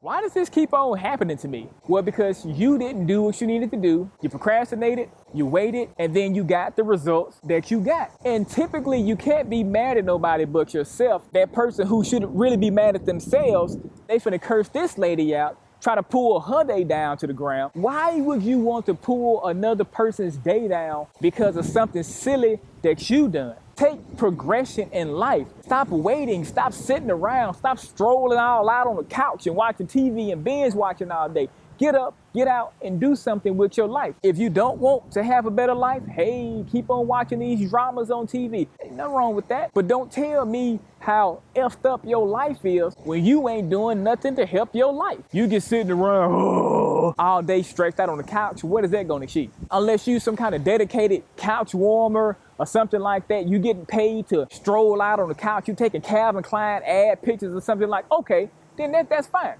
Why does this keep on happening to me? Well, because you didn't do what you needed to do. You procrastinated, you waited, and then you got the results that you got. And typically you can't be mad at nobody but yourself. That person who should really be mad at themselves, they finna curse this lady out, try to pull her day down to the ground. Why would you want to pull another person's day down because of something silly that you done? Take progression in life. Stop waiting. Stop sitting around. Stop strolling all out on the couch and watching TV and binge watching all day. Get up, get out, and do something with your life. If you don't want to have a better life, hey, keep on watching these dramas on TV. Ain't nothing wrong with that. But don't tell me how effed up your life is when you ain't doing nothing to help your life. You just sitting around all day stretched out on the couch. What is that going to achieve? Unless you some kind of dedicated couch warmer or something like that, you getting paid to stroll out on the couch, you taking Calvin Klein ad pictures or something like, okay, then that's fine.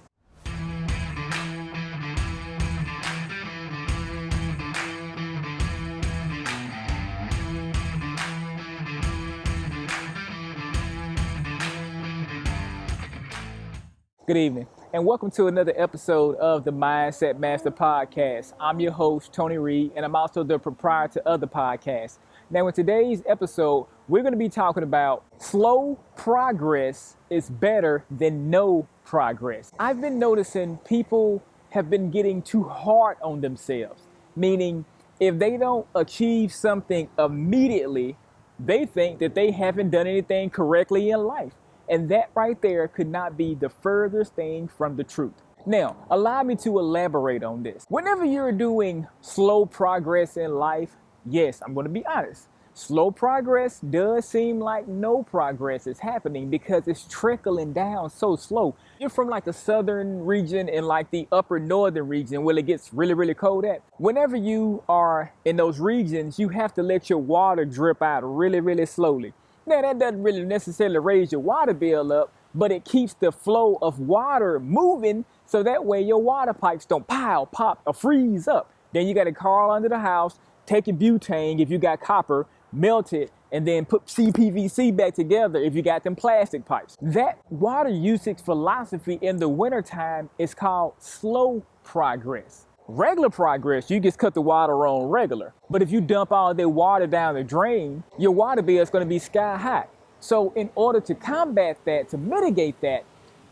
Good evening, and welcome to another episode of the Mindset Master Podcast. I'm your host, Tony Reed, and I'm also the proprietor of the podcast. Now, in today's episode, we're going to be talking about slow progress is better than no progress. I've been noticing people have been getting too hard on themselves, meaning if they don't achieve something immediately, they think that they haven't done anything correctly in life. And that right there could not be the furthest thing from the truth. Now, allow me to elaborate on this. Whenever you're doing slow progress in life, yes, I'm going to be honest. Slow progress does seem like no progress is happening because it's trickling down so slow. You're from like the southern region and like the upper northern region where it gets really, really cold at. Whenever you are in those regions, you have to let your water drip out really, really slowly. Now, that doesn't really necessarily raise your water bill up, but it keeps the flow of water moving so that way your water pipes don't pop, or freeze up. Then you got to crawl under the house, take your butane if you got copper, melt it, and then put CPVC back together if you got them plastic pipes. That water usage philosophy in the wintertime is called slow progress. Regular progress, you just cut the water on regular. But if you dump all that water down the drain, your water bill is going to be sky high. So in order to combat that, to mitigate that,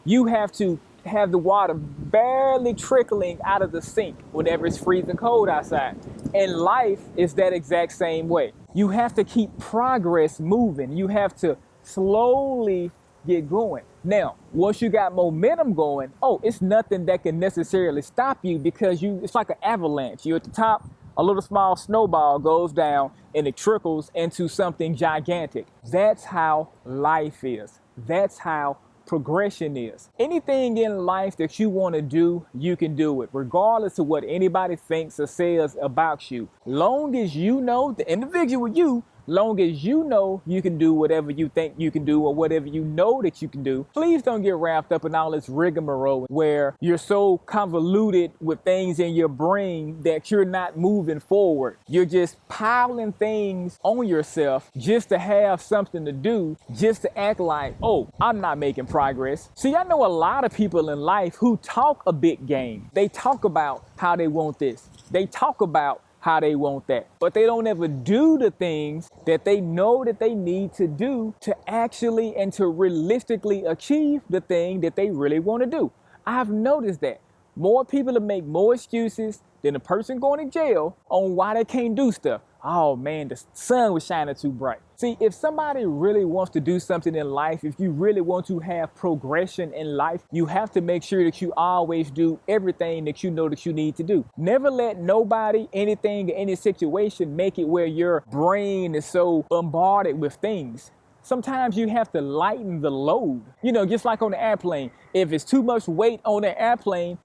you have to have the water barely trickling out of the sink whenever it's freezing cold outside. And life is that exact same way. You have to keep progress moving. You have to slowly get going. Now, once you got momentum going, it's nothing that can necessarily stop you because it's like an avalanche. You're at the top, a little small snowball goes down and it trickles into something gigantic. That's how life is. That's how progression is. Anything in life that you want to do, you can do it, regardless of what anybody thinks or says about you. Long as you know, the individual long as you know you can do whatever you think you can do or whatever you know that you can do, please don't get wrapped up in all this rigmarole where you're so convoluted with things in your brain that you're not moving forward. You're just piling things on yourself just to have something to do, just to act like, I'm not making progress. See, I know a lot of people in life who talk a big game. They talk about how they want this. They talk about how they want that, but they don't ever do the things that they know that they need to do to actually and to realistically achieve the thing that they really want to do. I've noticed that more people will make more excuses than a person going to jail on why they can't do stuff. Oh man, the sun was shining too bright. See, if somebody really wants to do something in life, if you really want to have progression in life, you have to make sure that you always do everything that you know that you need to do. Never let nobody, anything, or any situation make it where your brain is so bombarded with things. Sometimes you have to lighten the load. Just like on the airplane. If it's too much weight on the airplane,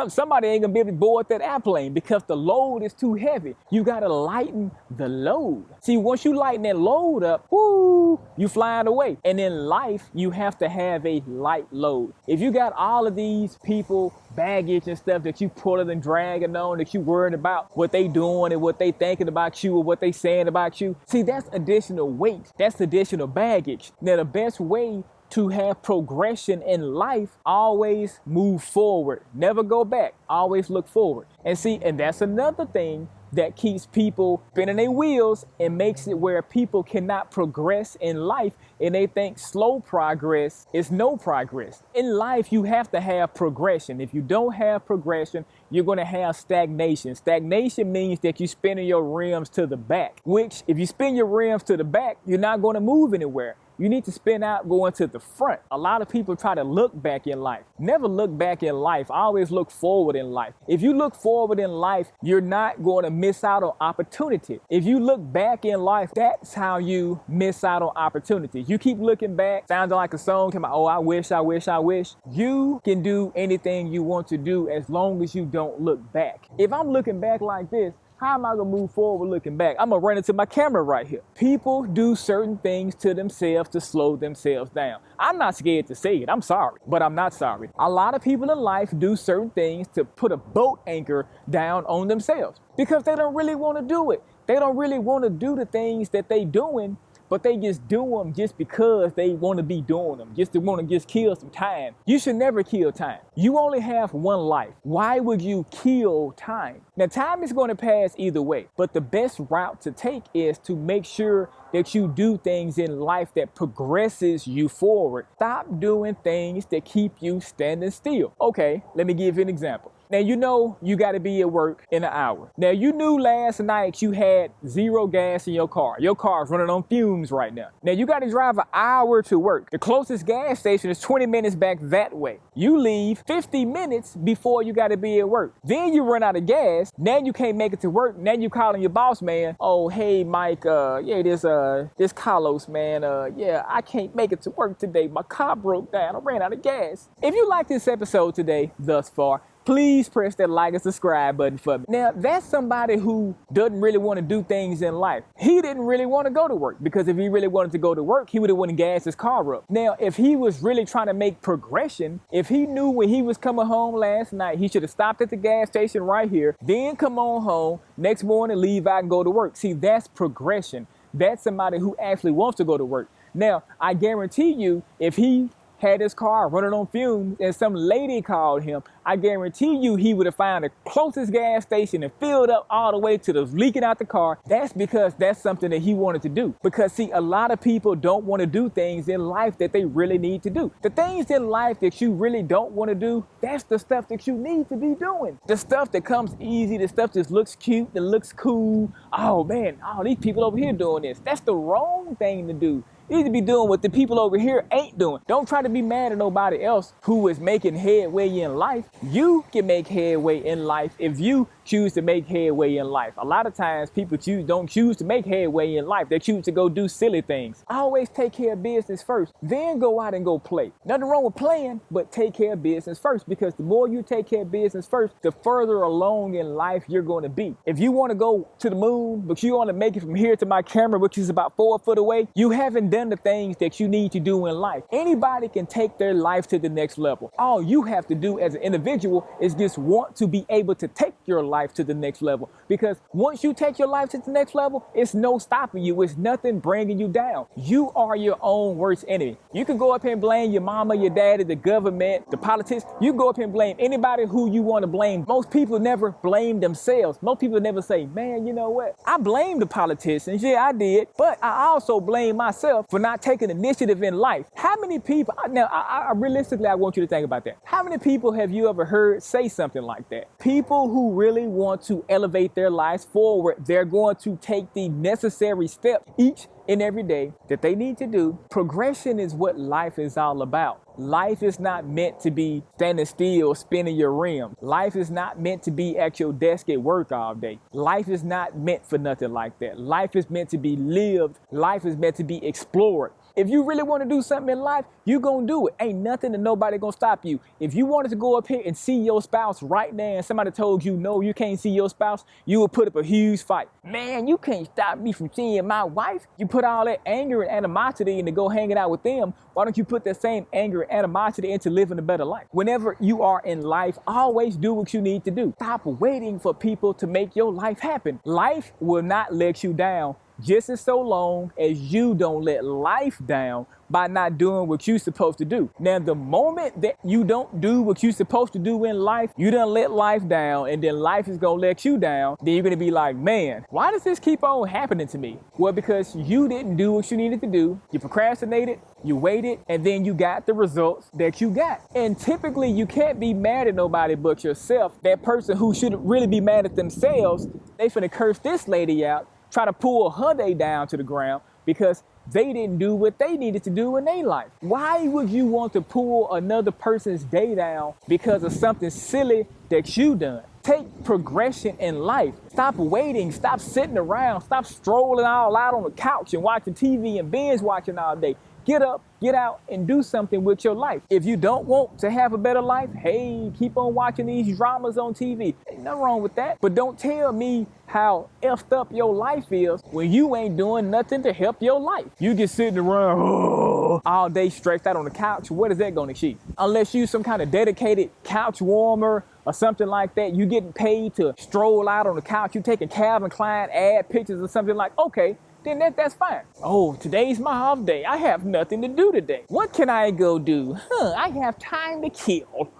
somebody ain't gonna be able to board that airplane because the load is too heavy. You gotta lighten the load. See, once you lighten that load up, you flying away. And in life, you have to have a light load. If you got all of these people, baggage and stuff that you pulling and dragging on, that you worried about what they doing and what they thinking about you or what they saying about you, see, that's additional weight. That's additional baggage. Now, the best way to have progression in life, always move forward. Never go back. Always look forward. And see, and that's another thing that keeps people spinning their wheels and makes it where people cannot progress in life, and they think slow progress is no progress. In life, you have to have progression. If you don't have progression, you're going to have stagnation. Stagnation means that you're spinning your rims to the back, which if you spin your rims to the back, you're not going to move anywhere. You need to spin out going to the front. A lot of people try to look back in life. Never look back in life. Always look forward in life. If you look forward in life, you're not going to miss out on opportunity. If you look back in life, that's how you miss out on opportunities. You keep looking back, sounding like a song, talking about, oh, I wish, I wish, I wish. You can do anything you want to do as long as you don't look back. If I'm looking back like this, how am I going to move forward looking back? I'm going to run into my camera right here. People do certain things to themselves to slow themselves down. I'm not scared to say it. I'm sorry, but I'm not sorry. A lot of people in life do certain things to put a boat anchor down on themselves because they don't really want to do it. They don't really want to do the things that they doing, but they just do them just because they want to be doing them, just to want to just kill some time. You should never kill time. You only have one life. Why would you kill time? Now, time is going to pass either way, but the best route to take is to make sure that you do things in life that progresses you forward. Stop doing things that keep you standing still. Okay, let me give you an example. Now, you know you got to be at work in an hour. Now, you knew last night you had 0 gas in your car. Your car's running on fumes right now. Now, you got to drive an hour to work. The closest gas station is 20 minutes back that way. You leave 50 minutes before you got to be at work. Then you run out of gas. Now you can't make it to work. Now you calling your boss, man. Oh, hey, Mike, this Carlos, man, I can't make it to work today. My car broke down. I ran out of gas. If you like this episode today thus far, please press that like and subscribe button for me. Now, that's somebody who doesn't really want to do things in life. He didn't really want to go to work because if he really wanted to go to work, he would have went and gassed his car up. Now, if he was really trying to make progression, if he knew when he was coming home last night, he should have stopped at the gas station right here, then come on home, next morning, leave out and go to work. See, that's progression. That's somebody who actually wants to go to work. Now, I guarantee you, if he had his car running on fumes and some lady called him, I guarantee you he would have found the closest gas station and filled up all the way to the leaking out the car. That's because that's something that he wanted to do. Because see, a lot of people don't want to do things in life that they really need to do. The things in life that you really don't want to do, that's the stuff that you need to be doing. The stuff that comes easy, the stuff that looks cute, that looks cool. Oh man, these people over here doing this. That's the wrong thing to do. You need to be doing what the people over here ain't doing. Don't try to be mad at nobody else who is making headway in life. You can make headway in life if you choose to make headway in life. A lot of times people don't choose to make headway in life. They choose to go do silly things. Always take care of business first, then go out and go play. Nothing wrong with playing, but take care of business first, because the more you take care of business first, the further along in life you're going to be. If you want to go to the moon, but you want to make it from here to my camera, which is about 4 foot away, you haven't done the things that you need to do in life. Anybody can take their life to the next level. All you have to do as an individual is just want to be able to take your life to the next level. Because once you take your life to the next level, it's no stopping you. It's nothing bringing you down. You are your own worst enemy. You can go up here and blame your mama, your daddy, the government, the politics. You can go up here and blame anybody who you want to blame. Most people never blame themselves. Most people never say, man, you know what? I blame the politicians. Yeah, I did. But I also blame myself for not taking initiative in life. How many people, now I realistically, I want you to think about that. How many people have you ever heard say something like that? People who really want to elevate their lives forward, they're going to take the necessary steps each and every day that they need to do. Progression is what life is all about. Life is not meant to be standing still, spinning your rim. Life is not meant to be at your desk at work all day. Life is not meant for nothing like that. Life is meant to be lived. Life is meant to be explored. If you really want to do something in life, you're going to do it. Ain't nothing and nobody going to stop you. If you wanted to go up here and see your spouse right now and somebody told you, no, you can't see your spouse, you would put up a huge fight. Man, you can't stop me from seeing my wife. You put all that anger and animosity into go hanging out with them. Why don't you put that same anger and animosity into living a better life? Whenever you are in life, always do what you need to do. Stop waiting for people to make your life happen. Life will not let you down just as so long as you don't let life down by not doing what you're supposed to do. Now, the moment that you don't do what you're supposed to do in life, you done let life down, and then life is gonna let you down. Then you're gonna be like, man, why does this keep on happening to me? Well, because you didn't do what you needed to do. You procrastinated, you waited, and then you got the results that you got. And typically you can't be mad at nobody but yourself. That person who should really be mad at themselves, they finna curse this lady out, try to pull her day down to the ground because they didn't do what they needed to do in their life. Why would you want to pull another person's day down because of something silly that you done? Take progression in life. Stop waiting. Stop sitting around. Stop strolling all out on the couch and watching TV and binge watching all day. Get up, get out, and do something with your life. If you don't want to have a better life, hey, keep on watching these dramas on TV. Ain't nothing wrong with that. But don't tell me how effed up your life is when you ain't doing nothing to help your life. You just sitting around all day stretched out on the couch. What is that going to achieve? Unless you some kind of dedicated couch warmer or something like that, you getting paid to stroll out on the couch. You taking Calvin Klein ad pictures or something like, okay, then that's fine. Oh, today's my off day. I have nothing to do today. What can I go do? I have time to kill.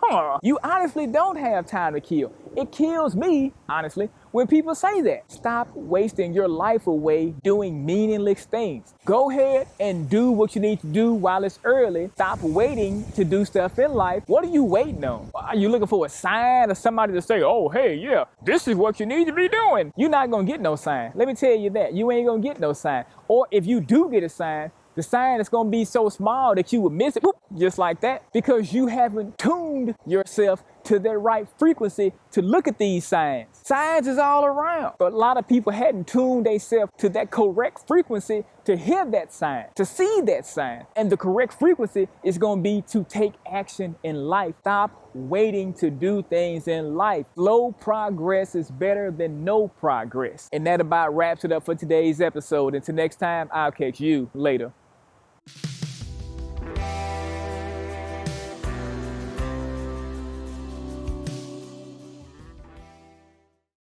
You honestly don't have time to kill. It kills me, honestly, when people say that. Stop wasting your life away doing meaningless things. Go ahead and do what you need to do while it's early. Stop waiting to do stuff in life. What are you waiting on? Are you looking for a sign or somebody to say, oh, hey, yeah, this is what you need to be doing? You're not going to get no sign. Let me tell you that. You ain't going to get no sign. Or if you do get a sign, the sign is going to be so small that you will miss it, just like that, because you haven't tuned yourself to the right frequency to look at these signs. Signs is all around, but a lot of people hadn't tuned themselves to that correct frequency to hear that sign, to see that sign. And the correct frequency is going to be to take action in life. Stop waiting to do things in life. Slow progress is better than no progress. And that about wraps it up for today's episode. Until next time, I'll catch you later.